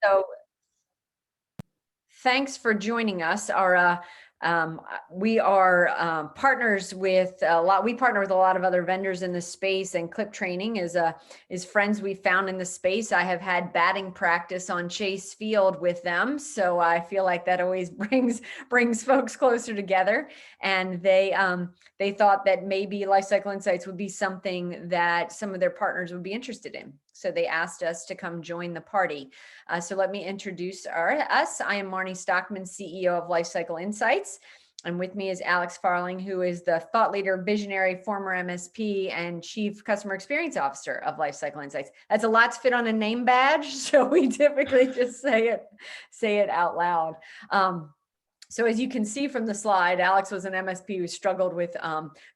So thanks for joining us. We are partners with a lot. We partner with a lot of other vendors in the space, and Clip Training is friends we found in the space. I have had batting practice on Chase Field with them, so I feel like that always brings folks closer together. And they thought that maybe Lifecycle Insights would be something that some of their partners would be interested in. So they asked us to come join the party. So let me introduce us. I am Marnie Stockman, CEO of Lifecycle Insights. And with me is Alex Farling, who is the thought leader, visionary, former MSP, and Chief Customer Experience Officer of Lifecycle Insights. That's a lot to fit on a name badge, so we typically just say it out loud. So as you can see from the slide, Alex was an MSP who struggled with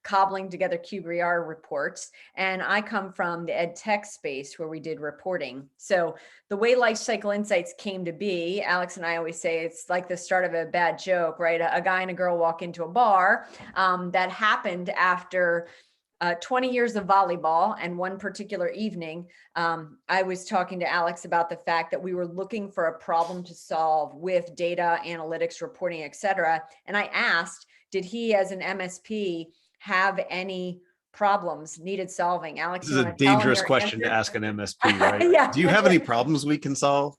cobbling together QBR reports. And I come from the ed tech space where we did reporting. So the way Lifecycle Insights came to be, Alex and I always say it's like the start of a bad joke, right? A guy and a girl walk into a bar. That happened after 20 years of volleyball. And one particular evening, I was talking to Alex about the fact that we were looking for a problem to solve with data, analytics, reporting, et cetera. And I asked, did he as an MSP have any problems needed solving? Alex, this is a dangerous question to ask an MSP, right? Yeah. Do you have any problems we can solve?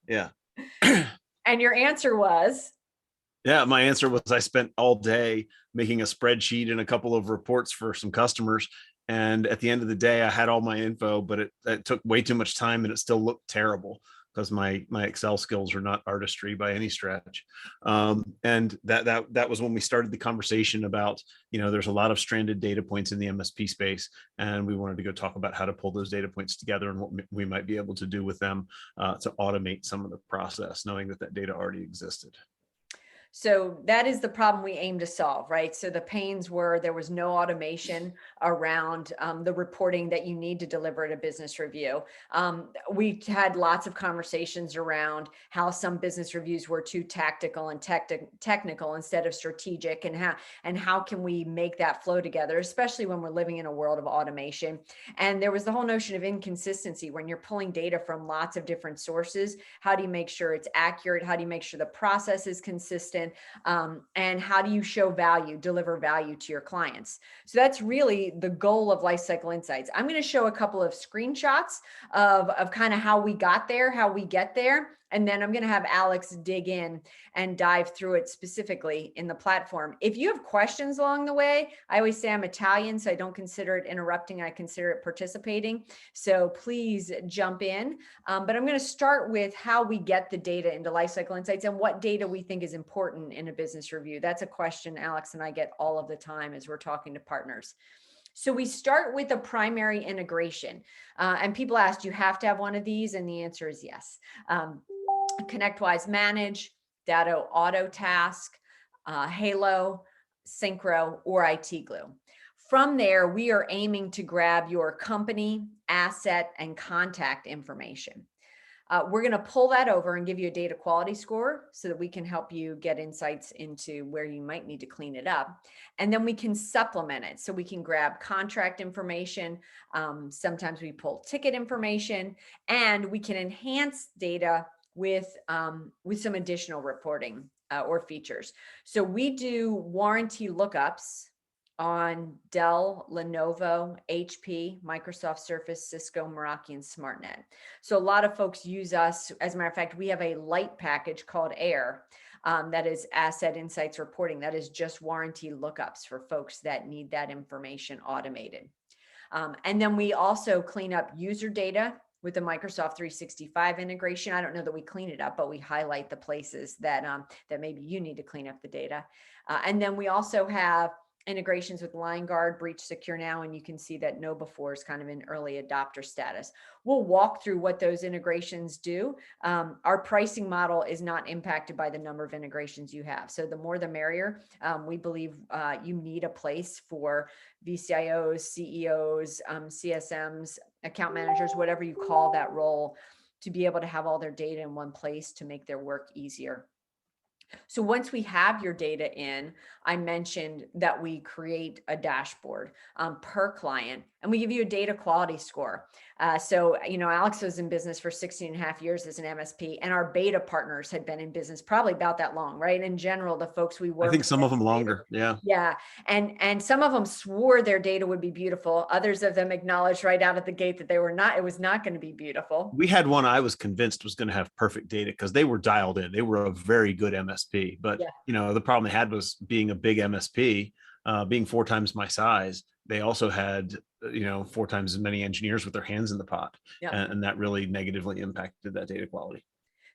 Yeah. And your answer was? Yeah, my answer was I spent all day making a spreadsheet and a couple of reports for some customers. And at the end of the day, I had all my info, but it took way too much time and it still looked terrible because my Excel skills are not artistry by any stretch. And that was when we started the conversation about, there's a lot of stranded data points in the MSP space, and we wanted to go talk about how to pull those data points together and what we might be able to do with them to automate some of the process, knowing that data already existed. So that is the problem we aim to solve, right? So the pains were there was no automation around the reporting that you need to deliver at a business review. We had lots of conversations around how some business reviews were too tactical and technical instead of strategic, and how can we make that flow together, especially when we're living in a world of automation. And there was the whole notion of inconsistency when you're pulling data from lots of different sources. How do you make sure it's accurate? How do you make sure the process is consistent? And how do you show value, deliver value to your clients? So that's really the goal of Lifecycle Insights. I'm going to show a couple of screenshots of kind of how we got there, how we get there. And then I'm going to have Alex dig in and dive through it specifically in the platform. If you have questions along the way, I always say I'm Italian, so I don't consider it interrupting. I consider it participating. So please jump in. But I'm going to start with how we get the data into Lifecycle Insights and what data we think is important in a business review. That's a question Alex and I get all of the time as we're talking to partners. So we start with a primary integration. And people ask, do you have to have one of these? And the answer is yes. ConnectWise Manage, Datto Autotask, Halo, Synchro, or IT Glue. From there, we are aiming to grab your company, asset, and contact information. We're going to pull that over and give you a data quality score so that we can help you get insights into where you might need to clean it up. And then we can supplement it. So we can grab contract information. Sometimes we pull ticket information, and we can enhance data with some additional reporting or features. So we do warranty lookups on Dell, Lenovo, HP, Microsoft Surface, Cisco, Meraki, and SmartNet. So a lot of folks use us. As a matter of fact, we have a light package called AIR that is Asset Insights Reporting. That is just warranty lookups for folks that need that information automated. And then we also clean up user data with the Microsoft 365 integration. I don't know that we clean it up, but we highlight the places that maybe you need to clean up the data. And then we also have integrations with LineGuard, Breach Secure Now, and you can see that KnowBe4 is kind of in early adopter status. We'll walk through what those integrations do. Our pricing model is not impacted by the number of integrations you have. So the more the merrier. We believe you need a place for VCIOs, CEOs, CSMs, account managers, whatever you call that role, to be able to have all their data in one place to make their work easier. So once we have your data in, I mentioned that we create a dashboard per client, and we give you a data quality score. Alex was in business for 16 and a half years as an MSP, and our beta partners had been in business probably about that long, right? In general, the folks we work I think with some of them beta, longer. Yeah. yeah. And some of them swore their data would be beautiful. Others of them acknowledged right out of the gate that it was not going to be beautiful. We had one I was convinced was going to have perfect data because they were dialed in. They were a very good MSP, but Yeah. the problem they had was being a big MSP, being 4 times my size. They also had 4 times as many engineers with their hands in the pot, Yeah. and that really negatively impacted that data quality.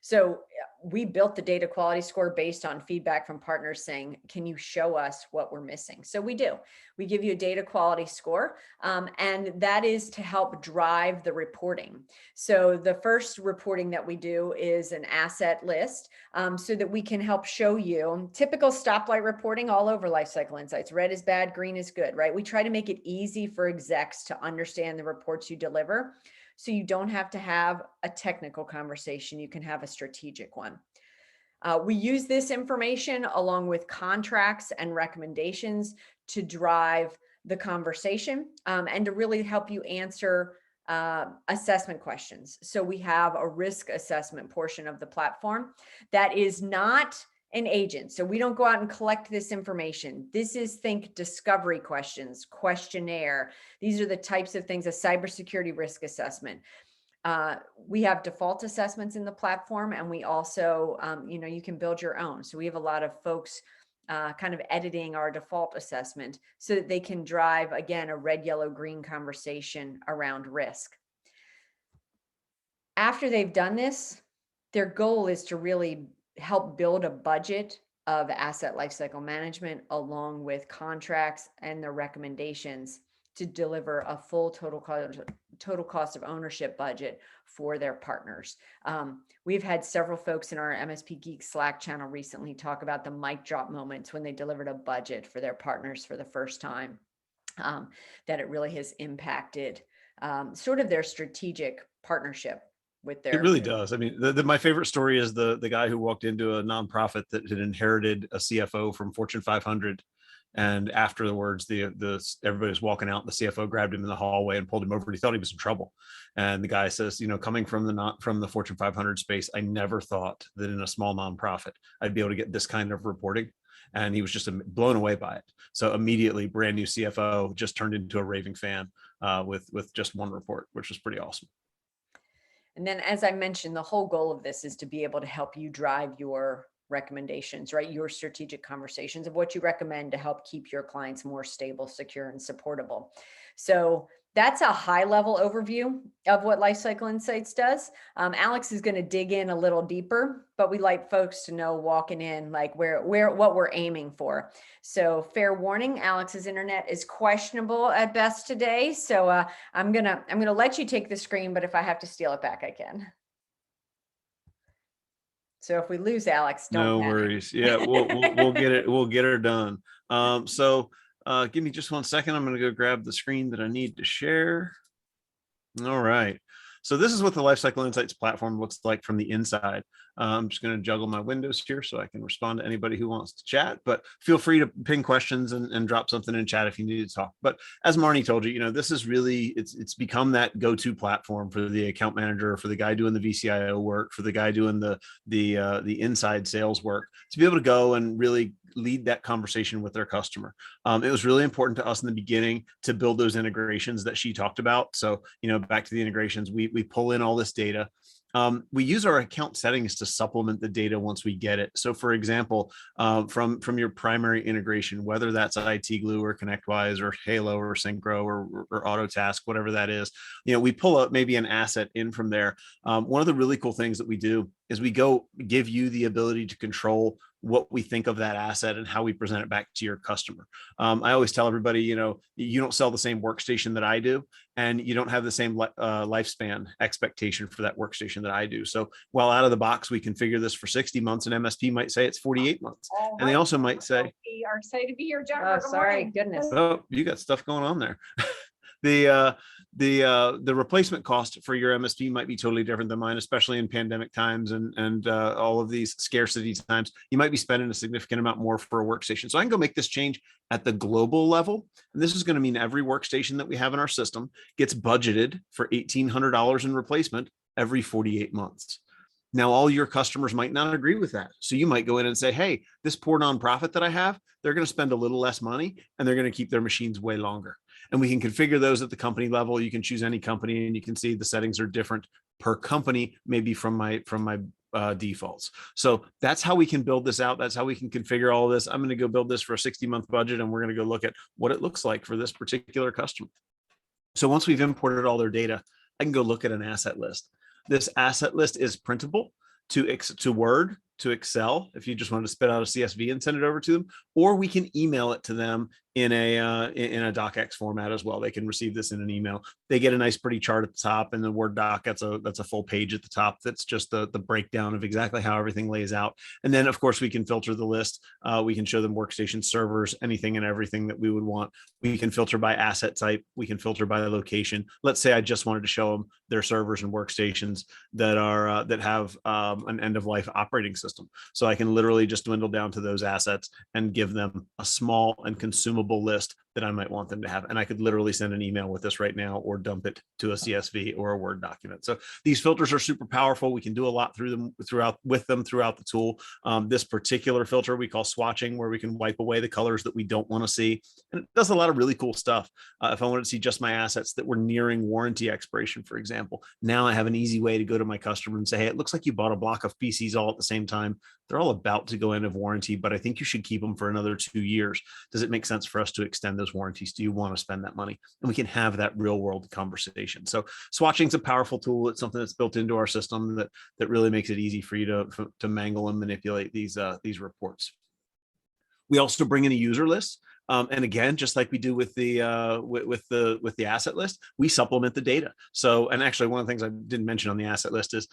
So we built the data quality score based on feedback from partners saying, can you show us what we're missing? So we do. We give you a data quality score, and that is to help drive the reporting. So the first reporting that we do is an asset list, so that we can help show you typical stoplight reporting all over Lifecycle Insights. Red is bad, green is good, right? We try to make it easy for execs to understand the reports you deliver. So you don't have to have a technical conversation. You can have a strategic one. We use this information along with contracts and recommendations to drive the conversation, and to really help you answer assessment questions. So we have a risk assessment portion of the platform that is not an agent. So we don't go out and collect this information. This is, think discovery questions, questionnaire. These are the types of things, a cybersecurity risk assessment. We have default assessments in the platform, and we also, you can build your own. So we have a lot of folks kind of editing our default assessment so that they can drive, again, a red, yellow, green conversation around risk. After they've done this, their goal is to really help build a budget of asset lifecycle management along with contracts and their recommendations to deliver a full total cost of ownership budget for their partners. We've had several folks in our MSP Geek Slack channel recently talk about the mic drop moments when they delivered a budget for their partners for the first time, that it really has impacted sort of their strategic partnership with their. It really does. I mean, my favorite story is the guy who walked into a nonprofit that had inherited a CFO from Fortune 500, and afterwards, everybody was walking out. The CFO grabbed him in the hallway and pulled him over. He thought he was in trouble, and the guy says, coming from the Fortune 500 space, I never thought that in a small nonprofit I'd be able to get this kind of reporting. And he was just blown away by it. So immediately, brand new CFO just turned into a raving fan with just one report, which was pretty awesome. And then, as I mentioned, the whole goal of this is to be able to help you drive your recommendations, right? Your strategic conversations of what you recommend to help keep your clients more stable, secure, and supportable. So that's a high level overview of what Lifecycle Insights does. Alex is going to dig in a little deeper, but we like folks to know walking in like what we're aiming for. So fair warning, Alex's internet is questionable at best today. So I'm gonna let you take the screen, but if I have to steal it back, I can. So if we lose Alex, don't No panic. worries. Yeah, we'll get it. We'll get her done. So give me just 1 second. I'm going to go grab the screen that I need to share. All right. So this is what the Lifecycle Insights platform looks like from the inside. I'm just going to juggle my windows here so I can respond to anybody who wants to chat, but feel free to ping questions and drop something in chat if you need to talk. But as Marnie told you, this is really, it's become that go-to platform for the account manager, for the guy doing the VCIO work, for the guy doing the inside sales work, to be able to go and really lead that conversation with their customer. It was really important to us in the beginning to build those integrations that she talked about. So, back to the integrations, we pull in all this data. We use our account settings to supplement the data once we get it. So for example, from your primary integration, whether that's IT Glue or ConnectWise or Halo or Synchro or Autotask, whatever that is, we pull up maybe an asset in from there. One of the really cool things that we do is we go give you the ability to control what we think of that asset and how we present it back to your customer. I always tell everybody, you don't sell the same workstation that I do, and you don't have the same lifespan expectation for that workstation that I do. So while out of the box, we configure this for 60 months, and MSP might say it's 48 months. And they also might say, we are excited to be here, Jennifer. Oh, sorry, goodness. oh, you got stuff going on there. The the replacement cost for your MSP might be totally different than mine, especially in pandemic times and all of these scarcity times. You might be spending a significant amount more for a workstation. So I can go make this change at the global level. And this is going to mean every workstation that we have in our system gets budgeted for $1,800 in replacement every 48 months. Now, all your customers might not agree with that. So you might go in and say, hey, this poor nonprofit that I have, they're going to spend a little less money and they're going to keep their machines way longer. And we can configure those at the company level. You can choose any company and you can see the settings are different per company, maybe from my defaults. So that's how we can build this out. That's how we can configure all of this. I'm going to go build this for a 60-month budget, and we're going to go look at what it looks like for this particular customer. So once we've imported all their data, I can go look at an asset list. This asset list is printable to Word, to Excel, if you just wanted to spit out a CSV and send it over to them, or we can email it to them in a docx format as well. They can receive this in an email. They get a nice pretty chart at the top, and the Word doc, that's a full page at the top. That's just the breakdown of exactly how everything lays out. And then of course we can filter the list. We can show them workstation servers, anything and everything that we would want. We can filter by asset type. We can filter by the location. Let's say I just wanted to show them their servers and workstations that are that have an end-of-life operating system. So I can literally just dwindle down to those assets and give them a small and consumable list that I might want them to have. And I could literally send an email with this right now or dump it to a CSV or a Word document. So these filters are super powerful. We can do a lot throughout the tool. This particular filter we call swatching, where we can wipe away the colors that we don't want to see. And it does a lot of really cool stuff. If I wanted to see just my assets that were nearing warranty expiration, for example, now I have an easy way to go to my customer and say, hey, it looks like you bought a block of PCs all at the same time. They're all about to go end of warranty, but I think you should keep them for another 2 years. Does it make sense for us to extend those warranties? Do you want to spend that money? And we can have that real world conversation. So swatching is a powerful tool. It's something that's built into our system that really makes it easy for you to mangle and manipulate these reports. We also bring in a user list. And again, just like we do with the asset list, we supplement the data. So, and actually one of the things I didn't mention on the asset list is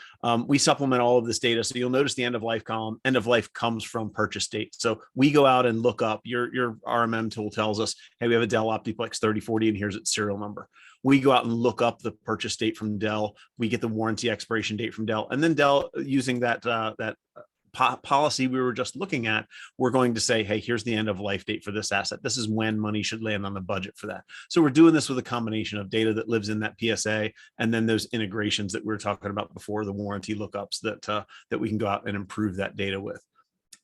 we supplement all of this data. So you'll notice the end of life column, end of life comes from purchase date. So we go out and look up, your RMM tool tells us, hey, we have a Dell Optiplex 3040 and here's its serial number. We go out and look up the purchase date from Dell. We get the warranty expiration date from Dell. And then Dell, using that policy we were just looking at, we're going to say, hey, here's the end of life date for this asset. This is when money should land on the budget for that. So we're doing this with a combination of data that lives in that PSA, and then those integrations that we were talking about before, the warranty lookups that we can go out and improve that data with.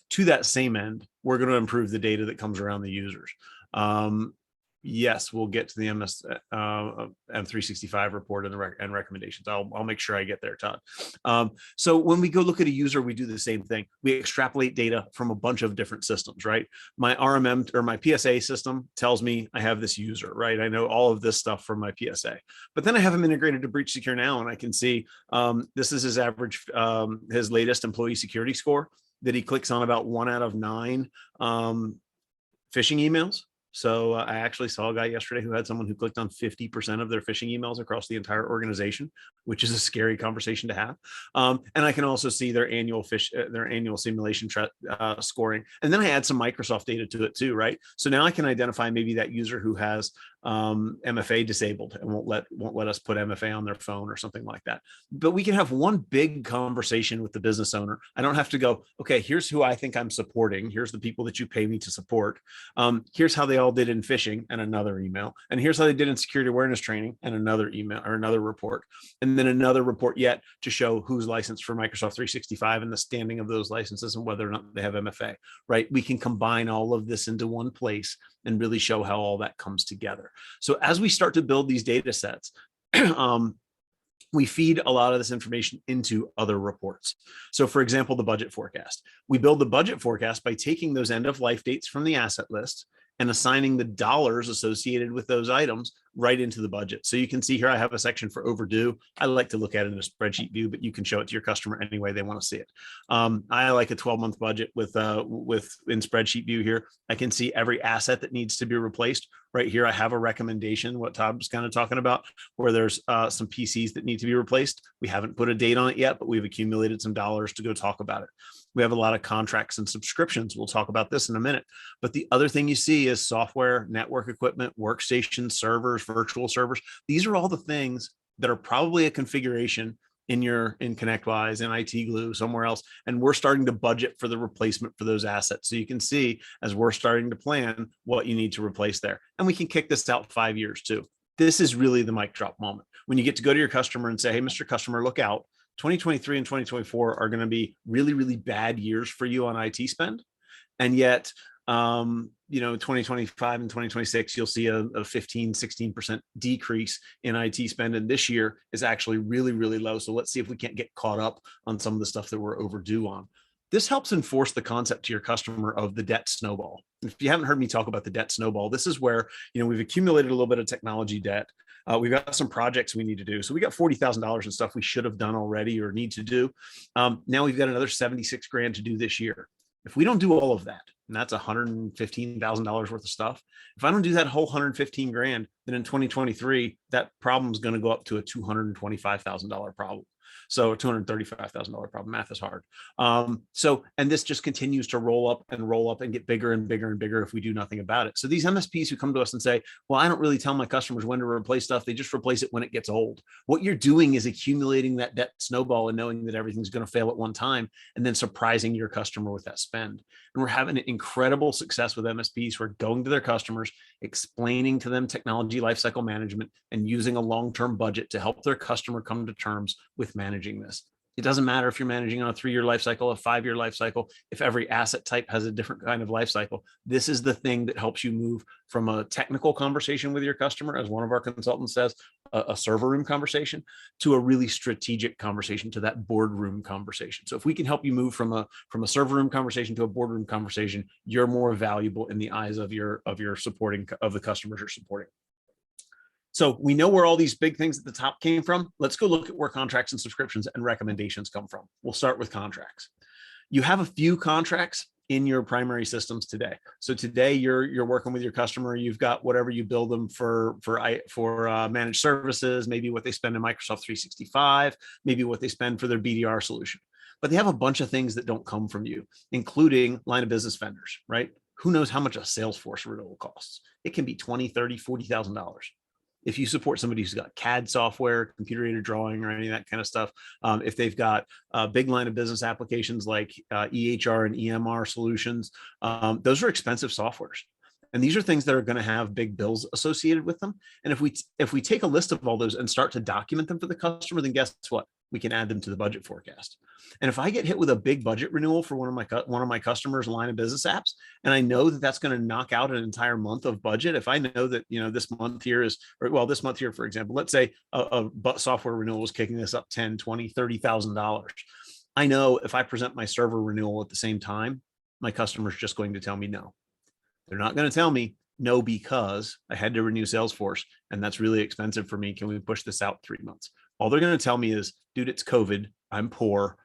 To that same end, we're going to improve the data that comes around the users. Yes, we'll get to the M365 report and recommendations. I'll make sure I get there, Todd. So when we go look at a user, we do the same thing. We extrapolate data from a bunch of different systems, right? My RMM or my PSA system tells me I have this user, right? I know all of this stuff from my PSA, but then I have him integrated to Breach Secure Now, and I can see this is his average, his latest employee security score that he clicks on about 1 out of 9 phishing emails. So I actually saw a guy yesterday who had someone who clicked on 50% of their phishing emails across the entire organization, which is a scary conversation to have. And I can also see their annual simulation scoring. And then I add some Microsoft data to it too, right? So now I can identify maybe that user who has MFA disabled and won't let us put MFA on their phone or something like that. But we can have one big conversation with the business owner. I don't have to go, okay, here's who I think I'm supporting. Here's the people that you pay me to support. Here's how they all did in phishing, and another email. And here's how they did in security awareness training, and another email or another report. And then another report yet to show who's licensed for Microsoft 365 and the standing of those licenses and whether or not they have MFA, right? We can combine all of this into one place and really show how all that comes together. So as we start to build these data sets, we feed a lot of this information into other reports. So for example, the budget forecast. We build the budget forecast by taking those end of life dates from the asset list and assigning the dollars associated with those items right into the budget. So you can see here, I have a section for overdue. I like to look at it in a spreadsheet view, but you can show it to your customer any way they want to see it. I like a 12-month budget with in spreadsheet view here. I can see every asset that needs to be replaced. Right here, I have a recommendation, what Todd was kind of talking about, where there's some PCs that need to be replaced. We haven't put a date on it yet, but we've accumulated some dollars to go talk about it. We have a lot of contracts and subscriptions. We'll talk about this in a minute. But the other thing you see is software, network equipment, workstations, servers, virtual servers. These are all the things that are probably a configuration in ConnectWise, in IT Glue, somewhere else. And we're starting to budget for the replacement for those assets. So you can see as we're starting to plan what you need to replace there. And we can kick this out 5 years too. This is really the mic drop moment when you get to go to your customer and say, hey, Mr. Customer, look out. 2023 and 2024 are going to be really, really bad years for you on IT spend. And yet, 2025 and 2026, you'll see a 15, 16% decrease in IT spend. And this year is actually really, really low. So let's see if we can't get caught up on some of the stuff that we're overdue on. This helps enforce the concept to your customer of the debt snowball. If you haven't heard me talk about the debt snowball, this is where, we've accumulated a little bit of technology debt. We've got some projects we need to do. So we got $40,000 in stuff we should have done already or need to do. Now we've got another 76 grand to do this year. If we don't do all of that, and that's $115,000 worth of stuff, if I don't do that whole 115 grand, then in 2023, that problem is going to go up to a $225,000 problem. So a $235,000 problem. Math is hard. And this just continues to roll up and get bigger and bigger and bigger if we do nothing about it. So these MSPs who come to us and say, well, I don't really tell my customers when to replace stuff. They just replace it when it gets old. What you're doing is accumulating that debt snowball and knowing that everything's going to fail at one time and then surprising your customer with that spend. And we're having incredible success with MSPs who are going to their customers, explaining to them technology lifecycle management and using a long-term budget to help their customer come to terms with managing this. It doesn't matter if you're managing on a 3-year life cycle, a 5-year life cycle, if every asset type has a different kind of life cycle. This is the thing that helps you move from a technical conversation with your customer, as one of our consultants says, a server room conversation, to a really strategic conversation, to that boardroom conversation. So if we can help you move from a server room conversation to a boardroom conversation, you're more valuable in the eyes of your supporting, of the customers you're supporting. So we know where all these big things at the top came from. Let's go look at where contracts and subscriptions and recommendations come from. We'll start with contracts. You have a few contracts in your primary systems today. So today you're working with your customer. You've got whatever you bill them for managed services, maybe what they spend in Microsoft 365, maybe what they spend for their BDR solution. But they have a bunch of things that don't come from you, including line of business vendors, right? Who knows how much a Salesforce renewal costs? It can be $20,000, $30,000, $40,000. If you support somebody who's got CAD software, computer aided drawing, or any of that kind of stuff, if they've got big line of business applications like EHR and EMR solutions, those are expensive softwares. And these are things that are going to have big bills associated with them. And if we take a list of all those and start to document them for the customer, then guess what? We can add them to the budget forecast. And if I get hit with a big budget renewal for one of my customers' line of business apps, and I know that that's going to knock out an entire month of budget, if I know that this month here, for example, let's say a software renewal is kicking this up $10,000, $20,000, $30,000. I know if I present my server renewal at the same time, my customer's just going to tell me no. They're not going to tell me no because I had to renew Salesforce and that's really expensive for me. Can we push this out 3 months? All they're going to tell me is, dude, it's COVID. I'm poor.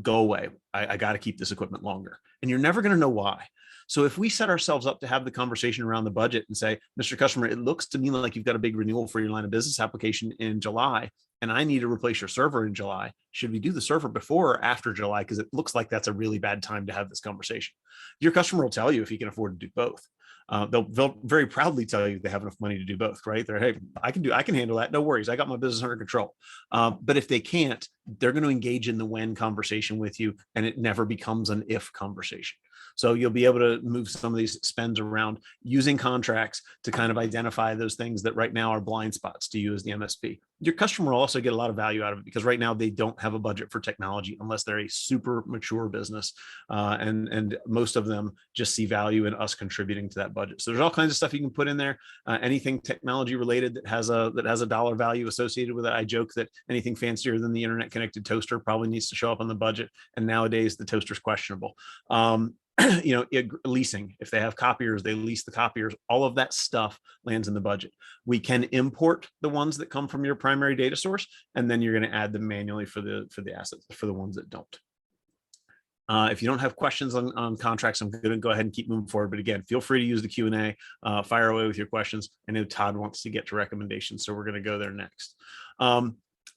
Go away. I got to keep this equipment longer. And you're never going to know why. So if we set ourselves up to have the conversation around the budget and say, Mr. Customer, it looks to me like you've got a big renewal for your line of business application in July, and I need to replace your server in July. Should we do the server before or after July? Because it looks like that's a really bad time to have this conversation. Your customer will tell you if he can afford to do both. They'll very proudly tell you they have enough money to do both, right? They're, hey, I can handle that. No worries. I got my business under control. But if they can't, they're going to engage in the when conversation with you, and it never becomes an if conversation. So you'll be able to move some of these spends around using contracts to kind of identify those things that right now are blind spots to you as the MSP. Your customer will also get a lot of value out of it because right now they don't have a budget for technology unless they're a super mature business. And most of them just see value in us contributing to that budget. So there's all kinds of stuff you can put in there. Anything technology related that has a dollar value associated with it. I joke that anything fancier than the internet connected toaster probably needs to show up on the budget. And nowadays the toaster's questionable. Leasing, if they have copiers, they lease the copiers. All of that stuff lands in the budget. We can import the ones that come from your primary data source, and then you're going to add them manually for the assets for the ones that don't. If you don't have questions on contracts, I'm going to go ahead and keep moving forward. But again, feel free to use the Q&A, fire away with your questions. I know Todd wants to get to recommendations, so we're going to go there next.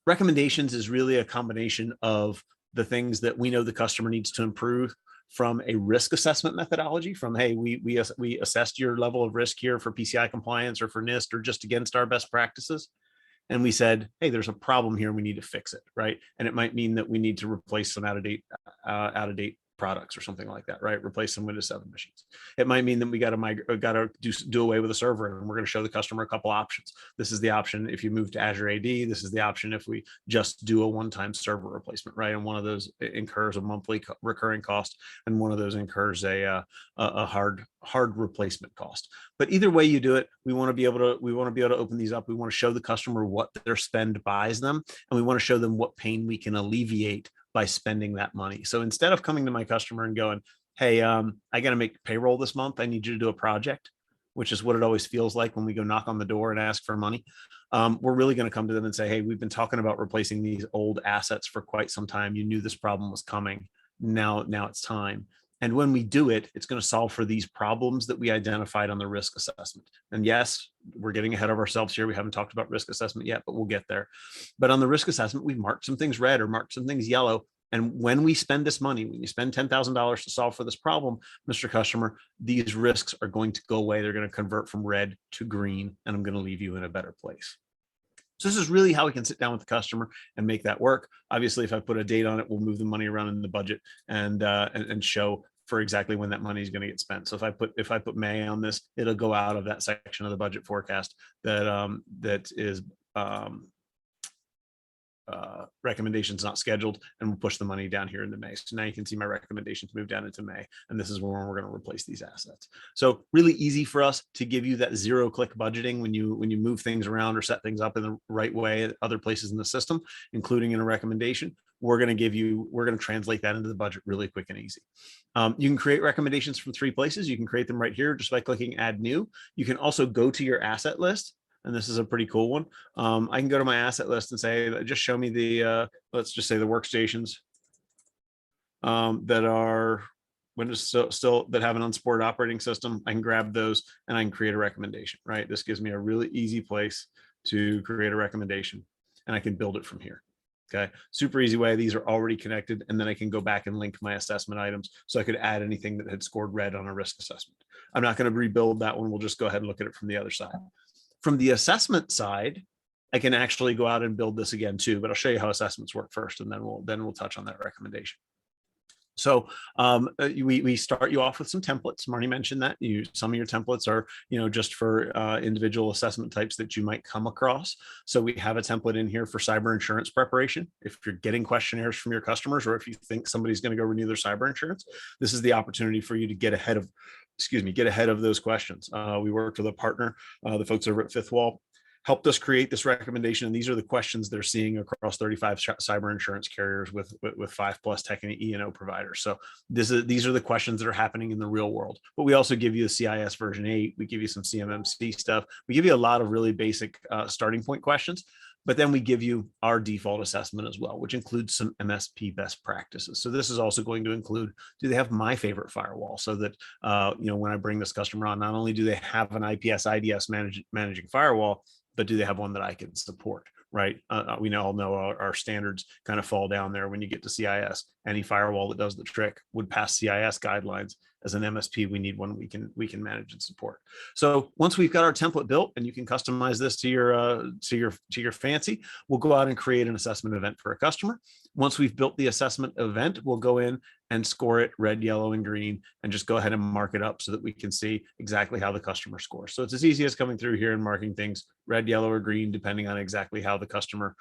Recommendations is really a combination of the things that we know the customer needs to improve from a risk assessment methodology from, hey, we assessed your level of risk here for PCI compliance or for NIST or just against our best practices. And we said, hey, there's a problem here. We need to fix it, right? And it might mean that we need to replace some out of date products or something like that, right? Replace some Windows 7 machines. It might mean that we got to do away with a server, and we're going to show the customer a couple options. This is the option if you move to Azure AD. This is the option if we just do a one-time server replacement, right? And one of those incurs a monthly recurring cost, and one of those incurs a hard replacement cost. But either way you do it, we want to be able to open these up. We want to show the customer what their spend buys them, and we want to show them what pain we can alleviate by spending that money. So instead of coming to my customer and going, hey, I got to make payroll this month, I need you to do a project, which is what it always feels like when we go knock on the door and ask for money. We're really going to come to them and say, hey, we've been talking about replacing these old assets for quite some time. You knew this problem was coming. Now it's time. And when we do it, it's going to solve for these problems that we identified on the risk assessment. And yes, we're getting ahead of ourselves here. We haven't talked about risk assessment yet, but we'll get there. But on the risk assessment, we've marked some things red or marked some things yellow. And when we spend this money, when you spend $10,000 to solve for this problem, Mr. Customer, these risks are going to go away. They're going to convert from red to green, and I'm going to leave you in a better place. So this is really how we can sit down with the customer and make that work. Obviously, if I put a date on it, we'll move the money around in the budget and show for exactly when that money is going to get spent. So if I put May on this, it'll go out of that section of the budget forecast that is recommendations not scheduled, and we'll push the money down here into May. So now you can see my recommendations move down into May, and this is when we're going to replace these assets. So really easy for us to give you that zero-click budgeting when you move things around or set things up in the right way at other places in the system, including in a recommendation. We're going to translate that into the budget really quick and easy. You can create recommendations from 3 places. You can create them right here just by clicking Add New. You can also go to your asset list. And this is a pretty cool one. I can go to my asset list and say, just show me the, let's just say the workstations that are Windows still that have an unsupported operating system. I can grab those and I can create a recommendation, right? This gives me a really easy place to create a recommendation, and I can build it from here. Okay, super easy way. These are already connected, and then I can go back and link my assessment items. So I could add anything that had scored red on a risk assessment. I'm not going to rebuild that one. We'll just go ahead and look at it from the other side. From the assessment side, I can actually go out and build this again too, but I'll show you how assessments work first, and then we'll touch on that recommendation. So we start you off with some templates. Marnie mentioned that some of your templates are just for individual assessment types that you might come across. So we have a template in here for cyber insurance preparation. If you're getting questionnaires from your customers, or if you think somebody's going to go renew their cyber insurance, this is the opportunity for you to get ahead of those questions. We worked with a partner, the folks over at Fifth Wall, helped us create this recommendation. And these are the questions they're seeing across 35 cyber insurance carriers with 5+ tech and E&O providers. So these are the questions that are happening in the real world. But we also give you the CIS version 8. We give you some CMMC stuff. We give you a lot of really basic starting point questions. But then we give you our default assessment as well, which includes some MSP best practices. So this is also going to include, do they have my favorite firewall? So that, when I bring this customer on, not only do they have an IPS IDS managing firewall, but do they have one that I can support, right? We all know our standards kind of fall down there when you get to CIS. Any firewall that does the trick would pass CIS guidelines. As an MSP, we need one we can manage and support. So once we've got our template built, and you can customize this to your fancy, we'll go out and create an assessment event for a customer. Once we've built the assessment event, we'll go in and score it red, yellow, and green, and just go ahead and mark it up so that we can see exactly how the customer scores. So it's as easy as coming through here and marking things red, yellow, or green, depending on exactly how the customer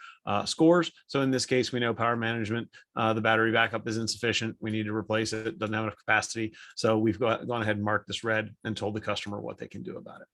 scores. So in this case, we know power management, the battery backup is insufficient. We need to replace it. It doesn't have enough capacity. So we've gone ahead and marked this red and told the customer what they can do about it.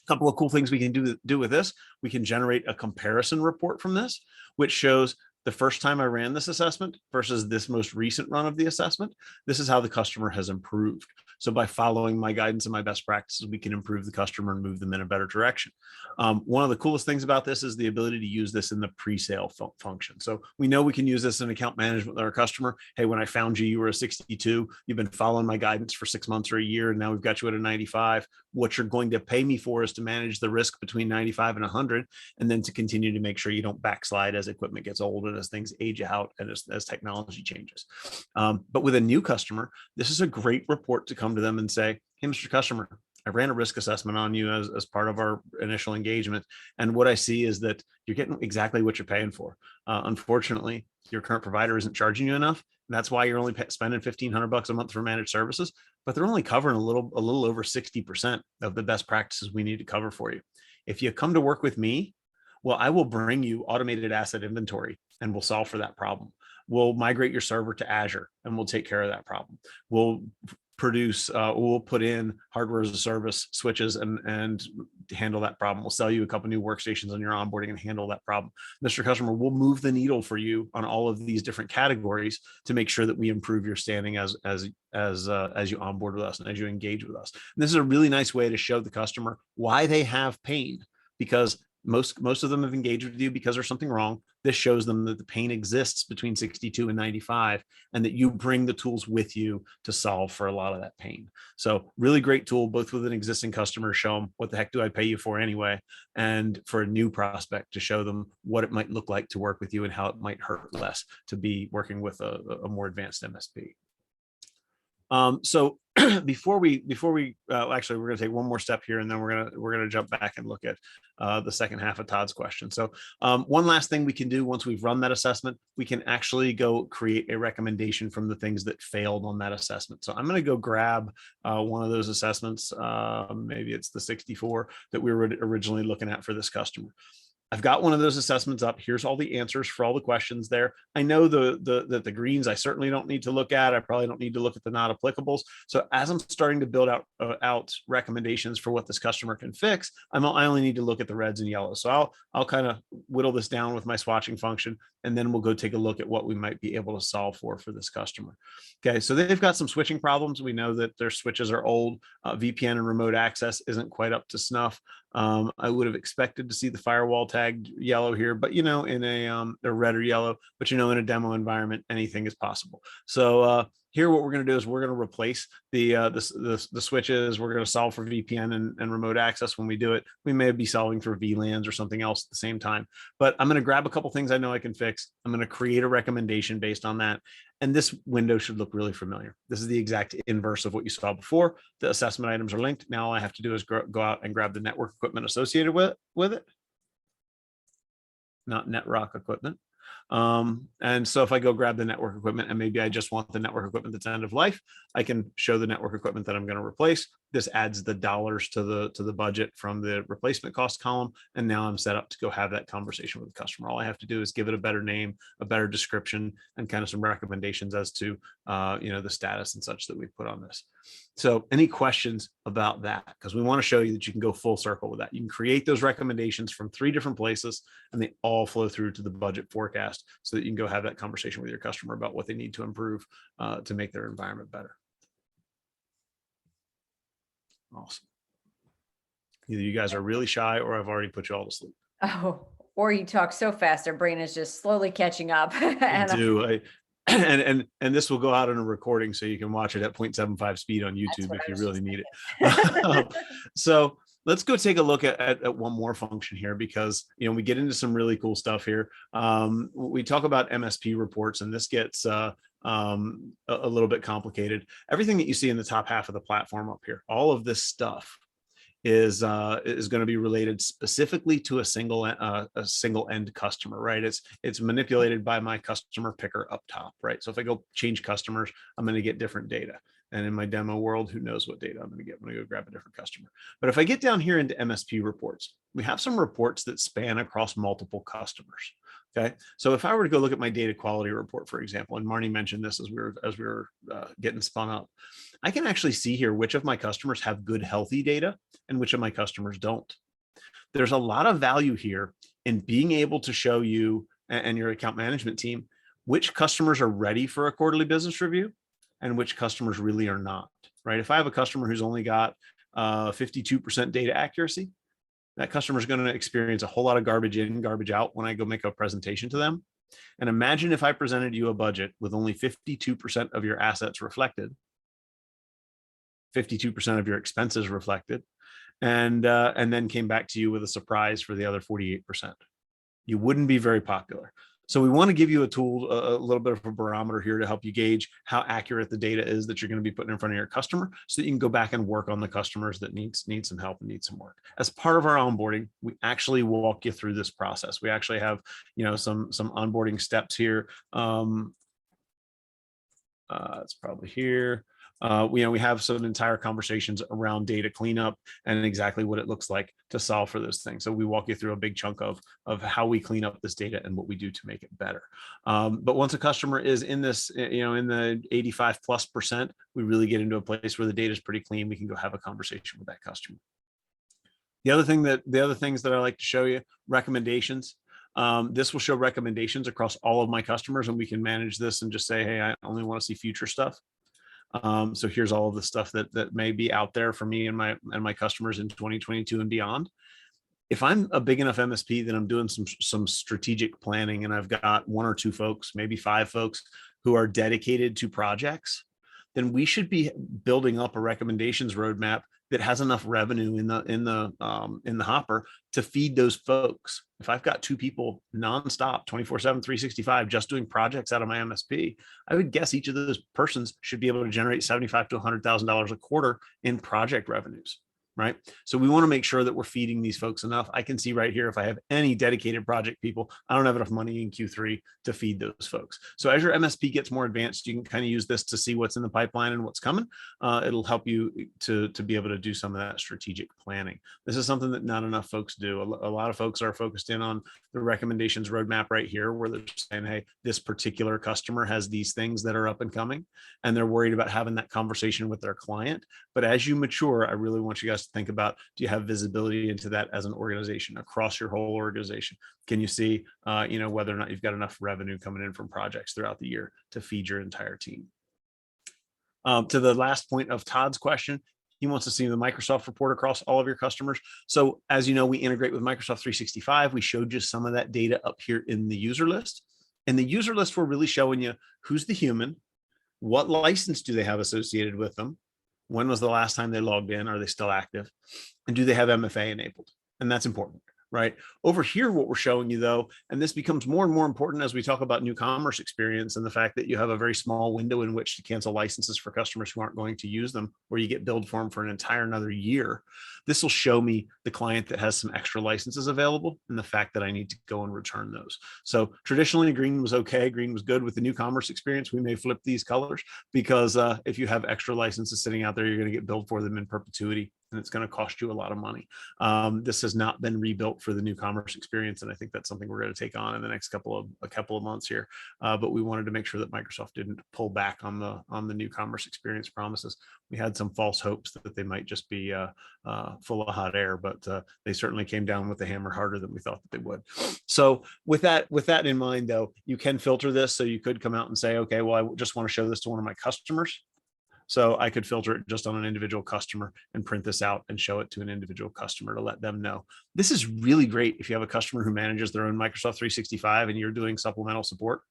A couple of cool things we can do with this. We can generate a comparison report from this, which shows the first time I ran this assessment versus this most recent run of the assessment. This is how the customer has improved. So by following my guidance and my best practices, we can improve the customer and move them in a better direction. One of the coolest things about this is the ability to use this in the pre-sale function. So we know we can use this in account management with our customer. Hey, when I found you, you were a 62. You've been following my guidance for 6 months or a year, and now we've got you at a 95. What you're going to pay me for is to manage the risk between 95 and 100, and then to continue to make sure you don't backslide as equipment gets old and as things age out and as technology changes. But with a new customer, this is a great report to come to them and say, hey, Mr. Customer, I ran a risk assessment on you as part of our initial engagement. And what I see is that you're getting exactly what you're paying for. Unfortunately, your current provider isn't charging you enough. And that's why you're only spending $1,500 a month for managed services, but they're only covering a little over 60% of the best practices we need to cover for you. If you come to work with me, well, I will bring you automated asset inventory and we'll solve for that problem. We'll migrate your server to Azure and we'll take care of that problem. We'll put in hardware as a service switches and handle that problem. We'll sell you a couple new workstations on your onboarding and handle that problem. Mr. Customer, we'll move the needle for you on all of these different categories to make sure that we improve your standing as you onboard with us and as you engage with us. And this is a really nice way to show the customer why they have pain, because most of them have engaged with you because there's something wrong. This shows them that the pain exists between 62 and 95, and that you bring the tools with you to solve for a lot of that pain. So really great tool, both with an existing customer, show them what the heck do I pay you for anyway, and for a new prospect to show them what it might look like to work with you and how it might hurt less to be working with a more advanced MSP. So before we actually, we're going to take one more step here, and then we're going to jump back and look at the second half of Todd's question. So one last thing we can do once we've run that assessment, we can actually go create a recommendation from the things that failed on that assessment. So I'm going to go grab one of those assessments. Maybe it's the 64 that we were originally looking at for this customer. I've got one of those assessments up. Here's all the answers for all the questions there. I know the greens I certainly don't need to look at. I probably don't need to look at the not applicables. So as I'm starting to build out recommendations for what this customer can fix, I only need to look at the reds and yellows. So I'll kind of whittle this down with my swatching function, and then we'll go take a look at what we might be able to solve for this customer. Okay, so they've got some switching problems. We know that their switches are old. VPN and remote access isn't quite up to snuff. I would have expected to see the firewall tagged yellow here, but in a red or yellow, but in a demo environment, anything is possible. So here, what we're going to do is we're going to replace the switches. We're going to solve for VPN and remote access. When we do it, we may be solving for VLANs or something else at the same time. But I'm going to grab a couple things I know I can fix. I'm going to create a recommendation based on that. And this window should look really familiar. This is the exact inverse of what you saw before. The assessment items are linked. Now all I have to do is go out and grab the network equipment associated with it. Not NetRock equipment. And so if I go grab the network equipment, and maybe I just want the network equipment that's end of life, I can show the network equipment that I'm going to replace. This adds the dollars to the budget from the replacement cost column. And now I'm set up to go have that conversation with the customer. All I have to do is give it a better name, a better description, and kind of some recommendations as to the status and such that we put on this. So any questions about that? Because we want to show you that you can go full circle with that. You can create those recommendations from 3 different places, and they all flow through to the budget forecast so that you can go have that conversation with your customer about what they need to improve to make their environment better. Awesome. Either you guys are really shy or I've already put you all to sleep. Oh, or you talk so fast, our brain is just slowly catching up. And this will go out in a recording, so you can watch it at 0.75 speed on YouTube if you really need it. So let's go take a look at one more function here, because we get into some really cool stuff here. We talk about MSP reports, and this gets a little bit complicated. Everything that you see in the top half of the platform up here, all of this stuff is going to be related specifically to a single end customer, right? It's manipulated by my customer picker up top, right? So if I go change customers, I'm going to get different data. And in my demo world, who knows what data I'm going to get? I'm going to go grab a different customer. But if I get down here into MSP reports, we have some reports that span across multiple customers. Okay, so if I were to go look at my data quality report, for example, and Marnie mentioned this as we were getting spun up, I can actually see here which of my customers have good, healthy data and which of my customers don't. There's a lot of value here in being able to show you and your account management team which customers are ready for a quarterly business review and which customers really are not, right? If I have a customer who's only got 52% data accuracy, that customer is going to experience a whole lot of garbage in, garbage out when I go make a presentation to them. And imagine if I presented you a budget with only 52% of your assets reflected, 52% of your expenses reflected, and then came back to you with a surprise for the other 48%. You wouldn't be very popular. So we want to give you a tool, a little bit of a barometer here to help you gauge how accurate the data is that you're going to be putting in front of your customer, so that you can go back and work on the customers that need some help and need some work. As part of our onboarding, we actually walk you through this process. We actually have, some onboarding steps here. It's probably here. We have some entire conversations around data cleanup and exactly what it looks like to solve for those things. So we walk you through a big chunk of how we clean up this data and what we do to make it better. But once a customer is in this, in the 85+%, we really get into a place where the data is pretty clean. We can go have a conversation with that customer. The other things that I like to show you, recommendations. This will show recommendations across all of my customers, and we can manage this and just say, hey, I only want to see future stuff. So here's all of the stuff that may be out there for me and my customers in 2022 and beyond. If I'm a big enough MSP that I'm doing some strategic planning, and I've got 1 or 2 folks, maybe 5 folks who are dedicated to projects, then we should be building up a recommendations roadmap that has enough revenue in the hopper to feed those folks. If I've got 2 people nonstop, 24/7, 365, just doing projects out of my MSP, I would guess each of those persons should be able to generate $75,000 to $100,000 a quarter in project revenues, right? So we want to make sure that we're feeding these folks enough. I can see right here, if I have any dedicated project people, I don't have enough money in Q3 to feed those folks. So as your MSP gets more advanced, you can kind of use this to see what's in the pipeline and what's coming. It'll help you to be able to do some of that strategic planning. This is something that not enough folks do. A lot of folks are focused in on the recommendations roadmap right here, where they're saying, hey, this particular customer has these things that are up and coming, and they're worried about having that conversation with their client. But as you mature, I really want you guys to think about, do you have visibility into that as an organization across your whole organization? Can you see, whether or not you've got enough revenue coming in from projects throughout the year to feed your entire team? To the last point of Todd's question, he wants to see the Microsoft report across all of your customers. So as you know, we integrate with Microsoft 365. We showed you some of that data up here in the user list. And the user list, we're really showing you who's the human, what license do they have associated with them, when was the last time they logged in, are they still active, and do they have MFA enabled? And that's important, right? Over here, what we're showing you though, and this becomes more and more important as we talk about new commerce experience and the fact that you have a very small window in which to cancel licenses for customers who aren't going to use them, where you get billed for them for an entire another year. This will show me the client that has some extra licenses available and the fact that I need to go and return those. So traditionally, green was okay. Green was good. With the new commerce experience, we may flip these colors, because if you have extra licenses sitting out there, you're going to get billed for them in perpetuity, and it's going to cost you a lot of money. This has not been rebuilt for the new commerce experience, and I think that's something we're going to take on in the next couple of months here. But we wanted to make sure that Microsoft didn't pull back on the new commerce experience promises. We had some false hopes that they might just be full of hot air, but they certainly came down with the hammer harder than we thought that they would. So with that in mind, though, you can filter this. So you could come out and say, okay, well, I just want to show this to one of my customers. So I could filter it just on an individual customer and print this out and show it to an individual customer to let them know. This is really great if you have a customer who manages their own Microsoft 365 and you're doing supplemental support.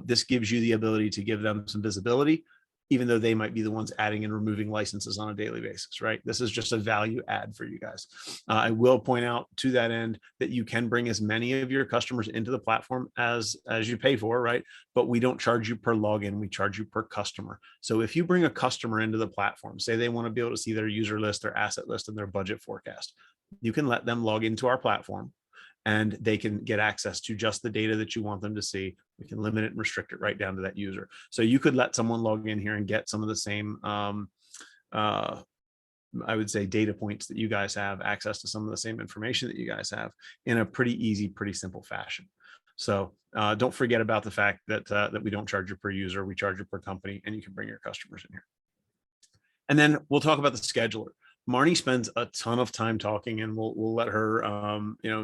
This gives you the ability to give them some visibility, even though they might be the ones adding and removing licenses on a daily basis, right? This is just a value add for you guys. I will point out to that end that you can bring as many of your customers into the platform as you pay for, right? But we don't charge you per login, we charge you per customer. So if you bring a customer into the platform, say they want to be able to see their user list, their asset list, and their budget forecast, you can let them log into our platform, and they can get access to just the data that you want them to see. We can limit it and restrict it right down to that user. So you could let someone log in here and get some of the same, I would say, data points that you guys have, access to some of the same information that you guys have in a pretty easy, pretty simple fashion. So don't forget about the fact that we don't charge you per user, we charge you per company, and you can bring your customers in here. And then we'll talk about the scheduler. Marnie spends a ton of time talking, and we'll let her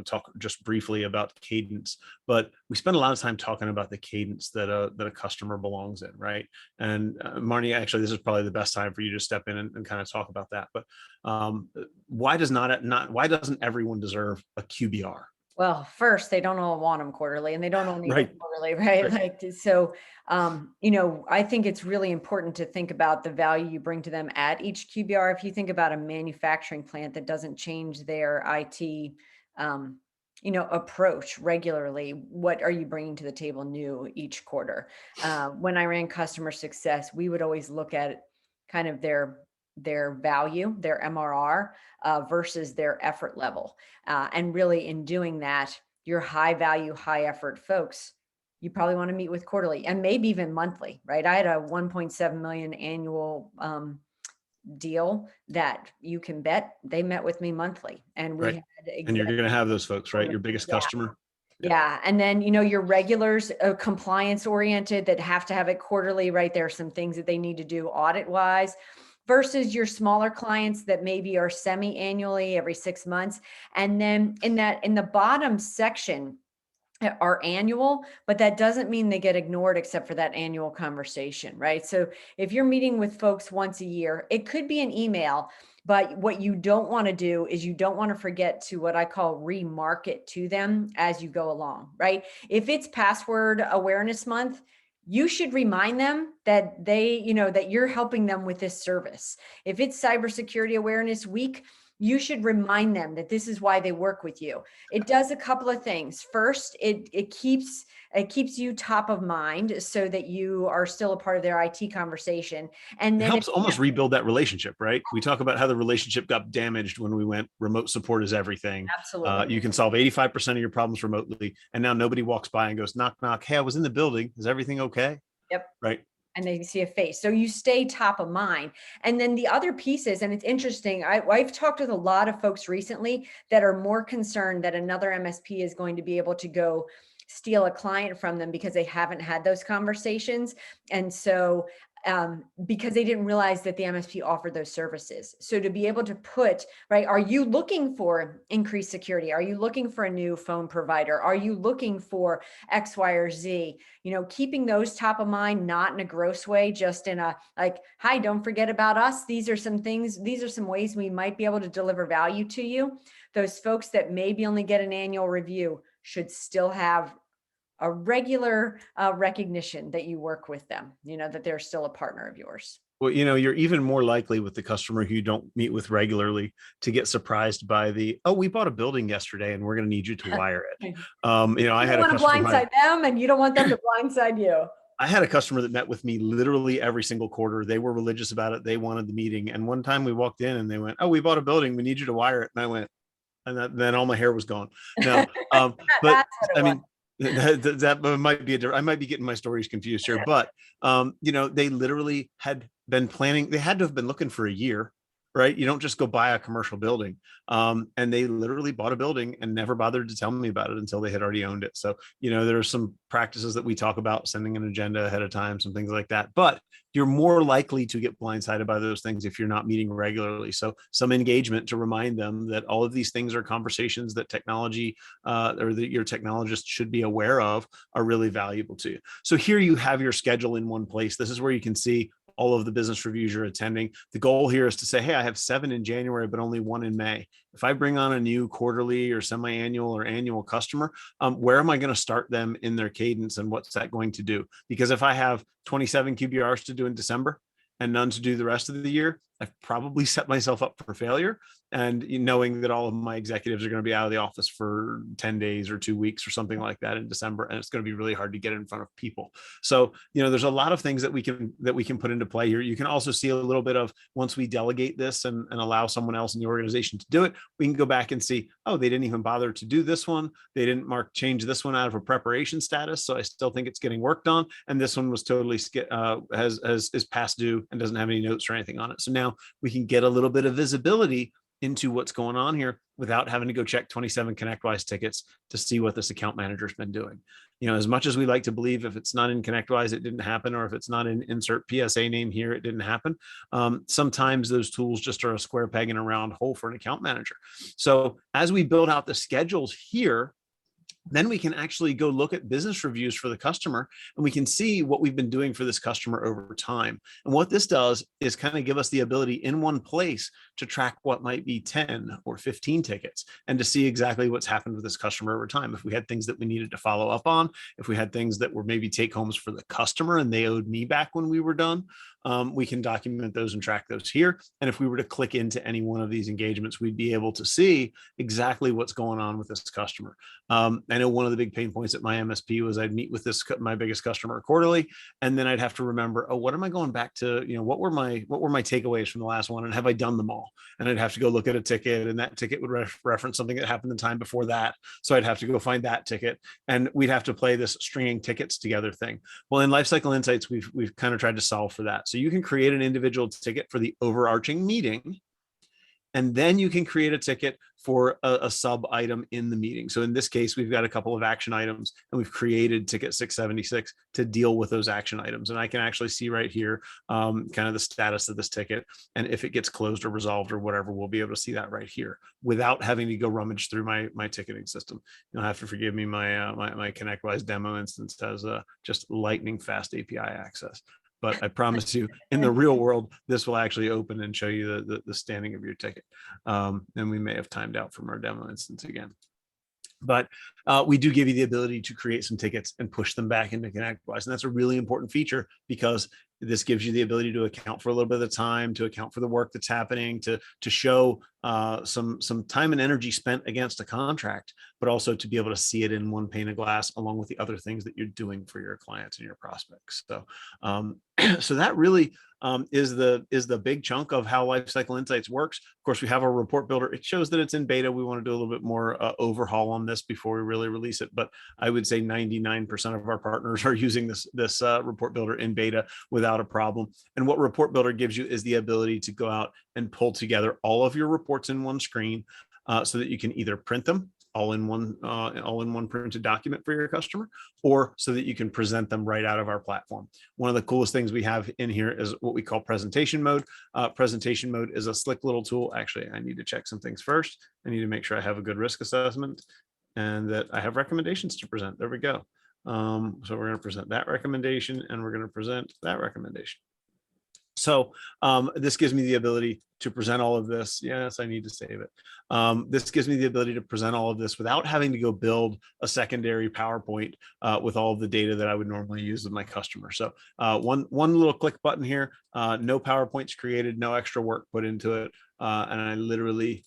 talk just briefly about cadence. But we spend a lot of time talking about the cadence that a customer belongs in, right? And Marnie, actually, this is probably the best time for you to step in and kind of talk about that. But why doesn't everyone deserve a QBR? Well, first, they don't all want them quarterly, and they don't all need them Right, quarterly, right? right, Like, so, I think it's really important to think about the value you bring to them at each QBR. If you think about a manufacturing plant that doesn't change their IT, approach regularly, what are you bringing to the table new each quarter? When I ran customer success, we would always look at kind of their value, their MRR, versus their effort level. And really, in doing that, your high value, high effort folks, you probably want to meet with quarterly and maybe even monthly, right? I had a 1.7 million annual deal that you can bet they met with me monthly, and we right. had And you're executive going to have those folks, right? quarterly. Your biggest Yeah. customer. Yeah. Yeah. And then, your regulars, compliance oriented, that have to have it quarterly, right? There are some things that they need to do audit wise, versus your smaller clients that maybe are semi-annually every 6 months. And then in the bottom section are annual, but that doesn't mean they get ignored except for that annual conversation, right? So if you're meeting with folks once a year, it could be an email, but what you don't want to do is you don't want to forget to, what I call, remarket to them as you go along, right? If it's password awareness month, you should remind them that that you're helping them with this service. If it's cybersecurity awareness week, you should remind them that this is why they work with you. It does a couple of things. First, it keeps you top of mind so that you are still a part of their IT conversation. And It then if helps almost rebuild that relationship, right? We talk about how the relationship got damaged when we went remote support is everything. absolutely. You can solve 85% of your problems remotely. And now nobody walks by and goes, knock, knock. Hey, I was in the building. Is everything okay? Yep. Right. And they see a face. So you stay top of mind. And then the other pieces, and it's interesting, I've talked with a lot of folks recently that are more concerned that another MSP is going to be able to go steal a client from them because they haven't had those conversations. And so because they didn't realize that the MSP offered those services. So to be able to put, right, are you looking for increased security? Are you looking for a new phone provider? Are you looking for X, Y, or Z? Keeping those top of mind, not in a gross way, just in a like, hi, don't forget about us. These are some things, these are some ways we might be able to deliver value to you. Those folks that maybe only get an annual review should still have a regular recognition that you work with them, that they're still a partner of yours. Well, you're even more likely with the customer who you don't meet with regularly to get surprised by oh, we bought a building yesterday and we're going to need you to wire it. You I had don't a want to customer, blindside them, and you don't want them to blindside you. I had a customer that met with me literally every single quarter. They were religious about it. They wanted the meeting. And one time we walked in and they went, oh, we bought a building. We need you to wire it. And I went, and then all my hair was gone. No, but That's what it I was. mean, that might be I might be getting my stories confused here, but they literally had been planning. They had to have been looking for a year, right? You don't just go buy a commercial building. And they literally bought a building and never bothered to tell me about it until they had already owned it. So, there are some practices that we talk about, sending an agenda ahead of time, some things like that. But you're more likely to get blindsided by those things if you're not meeting regularly. So some engagement to remind them that all of these things are conversations that technology or that your technologist should be aware of are really valuable to you. So here you have your schedule in one place. This is where you can see all of the business reviews you're attending. The goal here is to say, hey, I have 7 in January, but only 1 in May. If I bring on a new quarterly or semi-annual or annual customer, where am I going to start them in their cadence, and what's that going to do? Because if I have 27 QBRs to do in December and none to do the rest of the year, I've probably set myself up for failure. And knowing that all of my executives are going to be out of the office for 10 days or 2 weeks or something like that in December, and it's going to be really hard to get in front of people. So, there's a lot of things that we can put into play here. You can also see a little bit of, once we delegate this and allow someone else in the organization to do it, we can go back and see, oh, they didn't even bother to do this one. They didn't change this one out of a preparation status. So I still think it's getting worked on. And this one was totally is past due and doesn't have any notes or anything on it. So now we can get a little bit of visibility into what's going on here without having to go check 27 ConnectWise tickets to see what this account manager's been doing. As much as we like to believe if it's not in ConnectWise, it didn't happen, or if it's not in insert PSA name here, it didn't happen. Sometimes those tools just are a square peg in a round hole for an account manager. So as we build out the schedules here, then we can actually go look at business reviews for the customer, and we can see what we've been doing for this customer over time. And what this does is kind of give us the ability in one place to track what might be 10 or 15 tickets, and to see exactly what's happened with this customer over time. If we had things that we needed to follow up on, if we had things that were maybe take homes for the customer and they owed me back when we were done, we can document those and track those here. And if we were to click into any one of these engagements, we'd be able to see exactly what's going on with this customer. I know one of the big pain points at my MSP was I'd meet with my biggest customer quarterly, and then I'd have to remember, oh, what am I going back to? What were my takeaways from the last one, and have I done them all? And I'd have to go look at a ticket, and that ticket would reference something that happened the time before that. So I'd have to go find that ticket, and we'd have to play this stringing tickets together thing. Well, in LifeCycle Insights, we've kind of tried to solve for that. So you can create an individual ticket for the overarching meeting, and then you can create a ticket for a sub item in the meeting. So in this case, we've got a couple of action items, and we've created ticket 676 to deal with those action items. And I can actually see right here kind of the status of this ticket. And if it gets closed or resolved or whatever, we'll be able to see that right here without having to go rummage through my ticketing system. You'll have to forgive me, my ConnectWise demo instance has just lightning fast API access. But I promise you, in the real world, this will actually open and show you the standing of your ticket. And we may have timed out from our demo instance again. But we do give you the ability to create some tickets and push them back into ConnectWise. And that's a really important feature, because this gives you the ability to account for a little bit of the time, to account for the work that's happening, to show some time and energy spent against a contract, but also to be able to see it in one pane of glass, along with the other things that you're doing for your clients and your prospects. So, so that really is the big chunk of how LifeCycle Insights works. Of course, we have our report builder. It shows that it's in beta. We want to do a little bit more overhaul on this before we really release it. But I would say 99% of our partners are using this report builder in beta without a problem. And what report builder gives you is the ability to go out and pull together all of your reports in one screen, so that you can either print them all in one printed document for your customer, or so that you can present them right out of our platform. One of the coolest things we have in here is what we call presentation mode. Presentation mode is a slick little tool. Actually, I need to check some things first. I need to make sure I have a good risk assessment and that I have recommendations to present. There we go. So we're going to present that recommendation, and we're going to present that recommendation. So this gives me the ability to present all of this. Yes, I need to save it. This gives me the ability to present all of this without having to go build a secondary PowerPoint with all of the data that I would normally use with my customer. So one little click button here, no PowerPoints created, no extra work put into it. And I literally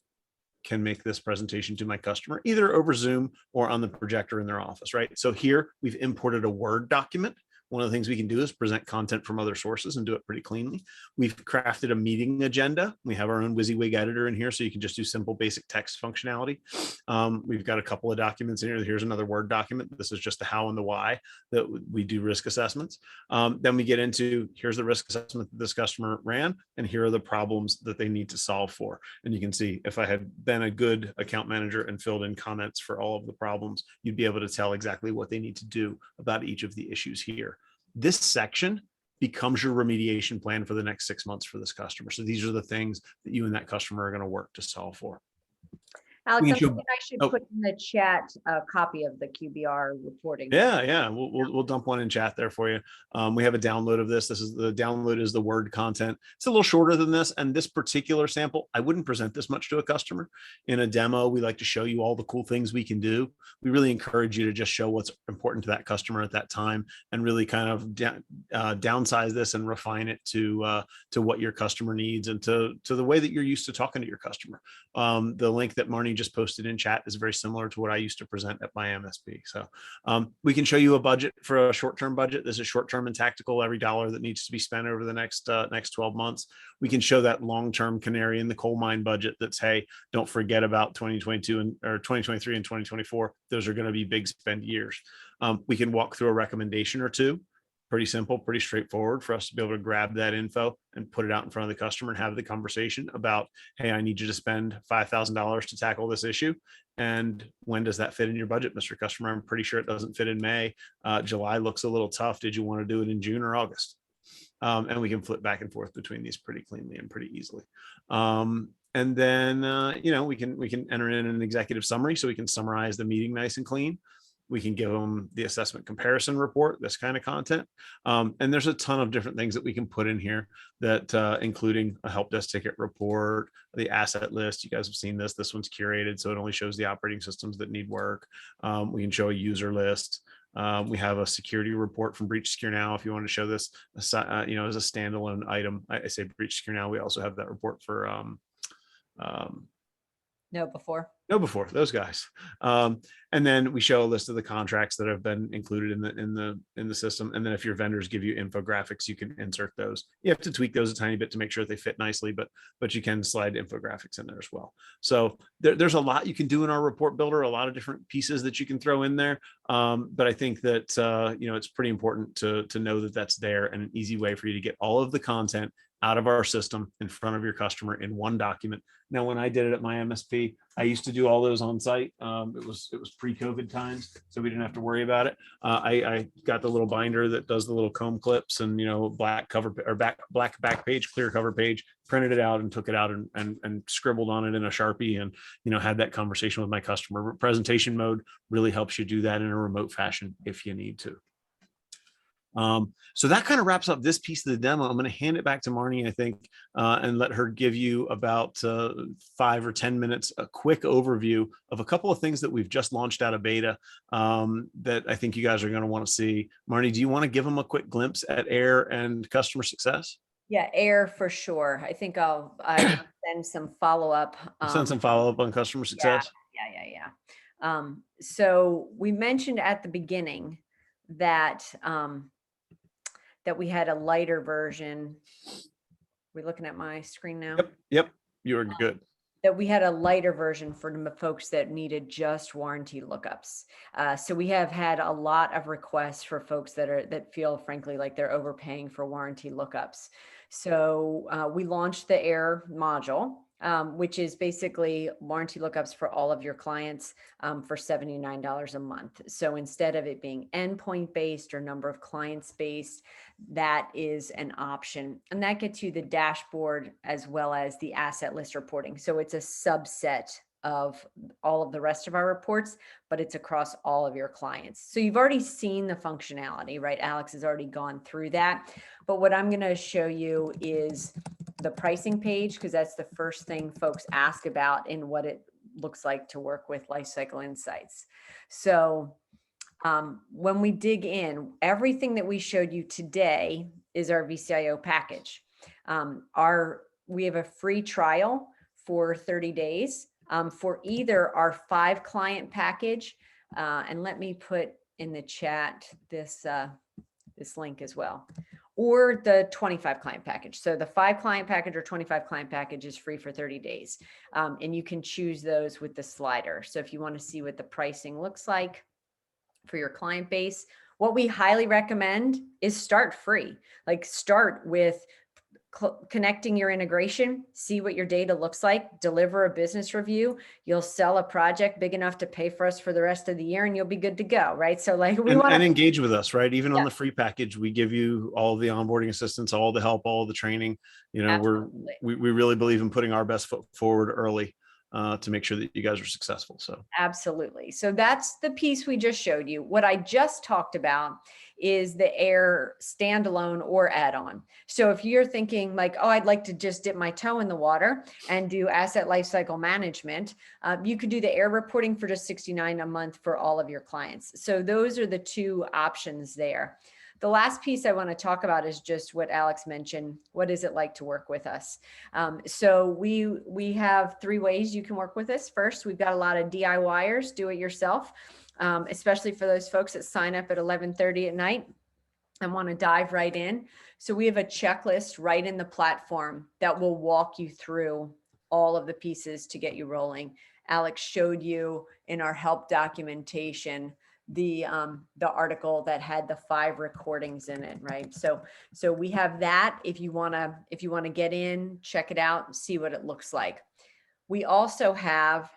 can make this presentation to my customer either over Zoom or on the projector in their office, right? So here we've imported a Word document. One of the things we can do is present content from other sources and do it pretty cleanly. We've crafted a meeting agenda. We have our own WYSIWYG editor in here, so you can just do simple basic text functionality. We've got a couple of documents in here. Here's another Word document. This is just the how and the why that we do risk assessments. Then we get into, here's the risk assessment that this customer ran, and here are the problems that they need to solve for. And you can see, if I had been a good account manager and filled in comments for all of the problems, you'd be able to tell exactly what they need to do about each of the issues here. This section becomes your remediation plan for the next 6 months for this customer. So these are the things that you and that customer are going to work to solve for. Alex, I think I should put in the chat a copy of the QBR reporting. Yeah. We'll dump one in chat there for you. We have a download of this. The download is the Word content. It's a little shorter than this. And this particular sample, I wouldn't present this much to a customer. In a demo, we like to show you all the cool things we can do. We really encourage you to just show what's important to that customer at that time, and really kind of downsize this and refine it to what your customer needs, and to the way that you're used to talking to your customer. The link that Marnie just posted in chat is very similar to what I used to present at my MSP. So we can show you a budget for a short-term budget. This is short-term and tactical, every dollar that needs to be spent over the next 12 months. We can show that long-term canary in the coal mine budget that's, hey, don't forget about 2022 or 2023 and 2024. Those are going to be big spend years. We can walk through a recommendation or two. Pretty simple, pretty straightforward for us to be able to grab that info and put it out in front of the customer and have the conversation about, hey, I need you to spend $5,000 to tackle this issue. And when does that fit in your budget, Mr. Customer? I'm pretty sure it doesn't fit in May. July looks a little tough. Did you want to do it in June or August? And we can flip back and forth between these pretty cleanly and pretty easily. And then, we can enter in an executive summary so we can summarize the meeting nice and clean. We can give them the assessment comparison report, this kind of content. And there's a ton of different things that we can put in here that including a help desk ticket report, the asset list. You guys have seen this. This one's curated, so it only shows the operating systems that need work. We can show a user list. We have a security report from Breach Secure Now. If you want to show this, as a standalone item, I say Breach Secure Now. We also have that report for Know before those guys. And then we show a list of the contracts that have been included in the system. And then if your vendors give you infographics, you can insert those. You have to tweak those a tiny bit to make sure they fit nicely, but you can slide infographics in there as well. So there's a lot you can do in our report builder, a lot of different pieces that you can throw in there. But I think that it's pretty important to know that that's there, and an easy way for you to get all of the content out of our system in front of your customer in one document. Now, when I did it at my MSP, I used to do all those on site. It was pre-COVID times, so we didn't have to worry about it. I got the little binder that does the little comb clips and black cover or black back page, clear cover page, printed it out and took it out and scribbled on it in a Sharpie, and had that conversation with my customer. Presentation mode really helps you do that in a remote fashion if you need to. So that kind of wraps up this piece of the demo. I'm going to hand it back to Marnie, I think, and let her give you about 5 or 10 minutes, a quick overview of a couple of things that we've just launched out of beta that I think you guys are going to want to see. Marnie, do you want to give them a quick glimpse at AIR and customer success? Yeah, AIR for sure. I think I'll send some follow-up. Send some follow-up on customer success. Yeah. So we mentioned at the beginning that that we had a lighter version. We're looking at my screen now. Yep. You are good. That we had a lighter version for the folks that needed just warranty lookups. So we have had a lot of requests for folks that feel, frankly, like they're overpaying for warranty lookups. So we launched the AIR module, which is basically warranty lookups for all of your clients for $79 a month. So instead of it being endpoint based or number of clients based, that is an option. And that gets you the dashboard as well as the asset list reporting. So it's a subset of all of the rest of our reports, but it's across all of your clients. So you've already seen the functionality, right? Alex has already gone through that. But what I'm going to show you is the pricing page, because that's the first thing folks ask about in what it looks like to work with LIfecycle Insights. So when we dig in, everything that we showed you today is our VCIO package. We have a free trial for 30 days for either our 5 client package, and let me put in the chat this link as well, or the 25 client package. So the 5 client package or 25 client package is free for 30 days. And you can choose those with the slider. So if you want to see what the pricing looks like for your client base, what we highly recommend is start free. Like start with connecting your integration, see what your data looks like, deliver a business review. You'll sell a project big enough to pay for us for the rest of the year, and you'll be good to go, right? So like we want to engage with us, right? Even on the free package, we give you all the onboarding assistance, all the help, all the training. We really believe in putting our best foot forward early to make sure that you guys are successful. So absolutely. So that's the piece we just showed you. What I just talked about is the AIR standalone or add-on. So if you're thinking like, oh, I'd like to just dip my toe in the water and do asset lifecycle management, you could do the AIR reporting for just $69 a month for all of your clients. So those are the 2 options there. The last piece I want to talk about is just what Alex mentioned. What is it like to work with us? So we have 3 ways you can work with us. First, we've got a lot of DIYers, do it yourself, especially for those folks that sign up at 11:30 at night and want to dive right in. So we have a checklist right in the platform that will walk you through all of the pieces to get you rolling. Alex showed you in our help documentation the article that had the 5 recordings in it, right? So we have that. If you want to get in, check it out and see what it looks like. We also have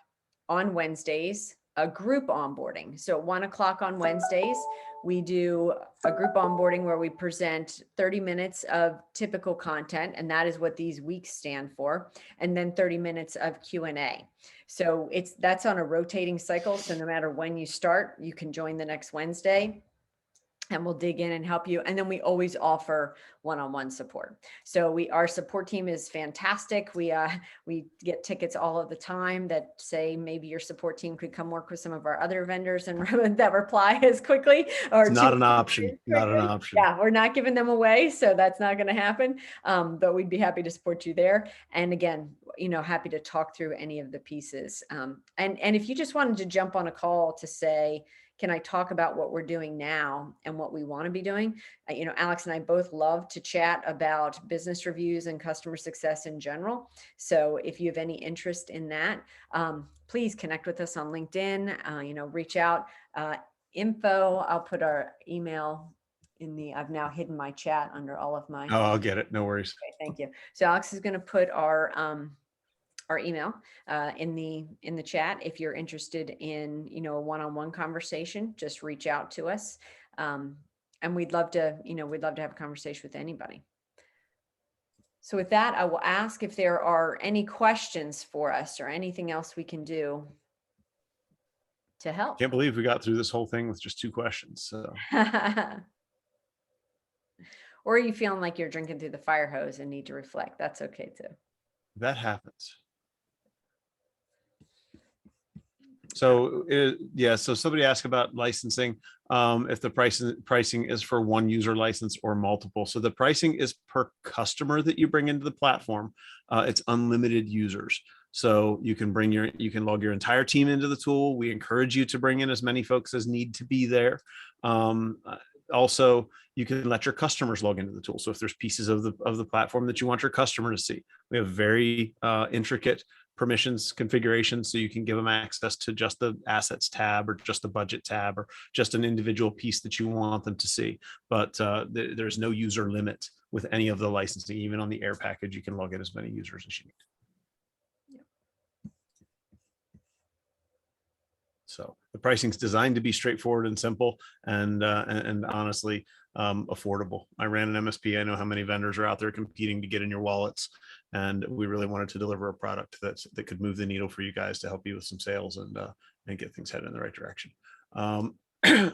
on Wednesdays a group onboarding. So at 1 o'clock on Wednesdays, we do a group onboarding where we present 30 minutes of typical content, and that is what these weeks stand for, and then 30 minutes of Q&A. So that's on a rotating cycle. So no matter when you start, you can join the next Wednesday, and we'll dig in and help you. And then we always offer one-on-one support. So our support team is fantastic. We get tickets all of the time that say maybe your support team could come work with some of our other vendors and that reply as quickly. Or It's not an option. Not an option. Yeah, we're not giving them away, so that's not going to happen. But we'd be happy to support you there. And again, happy to talk through any of the pieces. And if you just wanted to jump on a call to say, can I talk about what we're doing now and what we want to be doing? Alex and I both love to chat about business reviews and customer success in general. So if you have any interest in that, please connect with us on LinkedIn, reach out, info. I'll put our email I've now hidden my chat under all of my. Oh, I'll get it. No worries. Okay, thank you. So Alex is going to put our email in the chat. If you're interested in a one-on-one conversation, just reach out to us, and we'd love to have a conversation with anybody. So with that, I will ask if there are any questions for us or anything else we can do to help. Can't believe we got through this whole thing with just 2 questions. So. Or are you feeling like you're drinking through the fire hose and need to reflect? That's okay too. That happens. So so somebody asked about licensing, if the pricing is for one user license or multiple. So the pricing is per customer that you bring into the platform. It's unlimited users. So you can log your entire team into the tool. We encourage you to bring in as many folks as need to be there. Also, you can let your customers log into the tool. So if there's pieces of the platform that you want your customer to see, we have very intricate permissions configuration, so you can give them access to just the assets tab or just the budget tab or just an individual piece that you want them to see. But there's no user limit with any of the licensing. Even on the Air package, you can log in as many users as you need. So the pricing is designed to be straightforward and simple, and honestly affordable. I ran an MSP. I know how many vendors are out there competing to get in your wallets, and we really wanted to deliver a product that could move the needle for you guys to help you with some sales and get things headed in the right direction.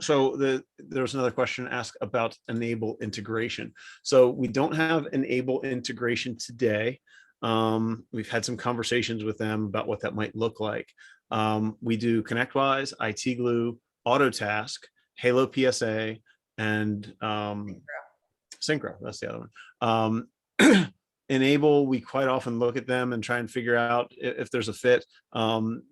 So there's another question asked about Enable integration. So we don't have Enable integration today. We've had some conversations with them about what that might look like. We do ConnectWise, IT Glue, Autotask, Halo PSA, and Synchro. That's the other one. Enable, we quite often look at them and try and figure out if there's a fit.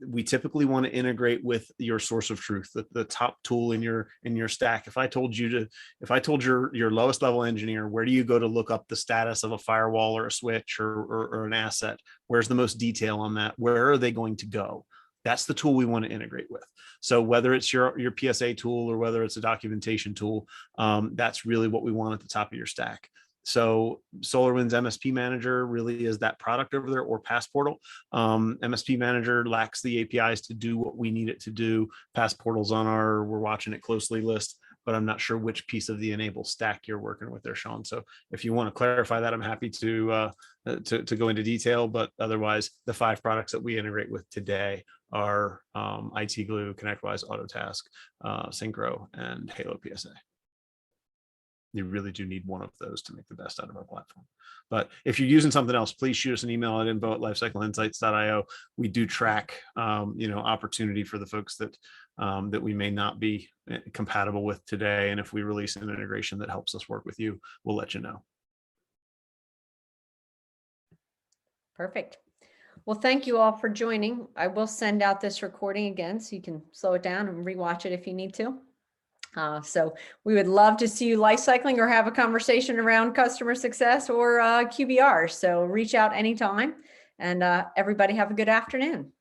We typically want to integrate with your source of truth, the top tool in your stack. If I told your lowest level engineer, where do you go to look up the status of a firewall or a switch or an asset? Where's the most detail on that? Where are they going to go? That's the tool we want to integrate with. So whether it's your PSA tool or whether it's a documentation tool, that's really what we want at the top of your stack. So SolarWinds MSP Manager really is that product over there, or Passportal. MSP Manager lacks the APIs to do what we need it to do. Passportal's on our we're watching it closely list, but I'm not sure which piece of the Enable stack you're working with there, Sean. So if you want to clarify that, I'm happy to go into detail. But otherwise, the 5 products that we integrate with today are IT Glue, ConnectWise, Autotask, Synchro, and Halo PSA. You really do need one of those to make the best out of our platform. But if you're using something else, please shoot us an email at info@lifecycleinsights.io. We do track, opportunity for the folks that we may not be compatible with today. And if we release an integration that helps us work with you, we'll let you know. Perfect. Well, thank you all for joining. I will send out this recording again, so you can slow it down and rewatch it if you need to. So we would love to see you LIfecycling or have a conversation around customer success or QBR. So reach out anytime, and everybody have a good afternoon.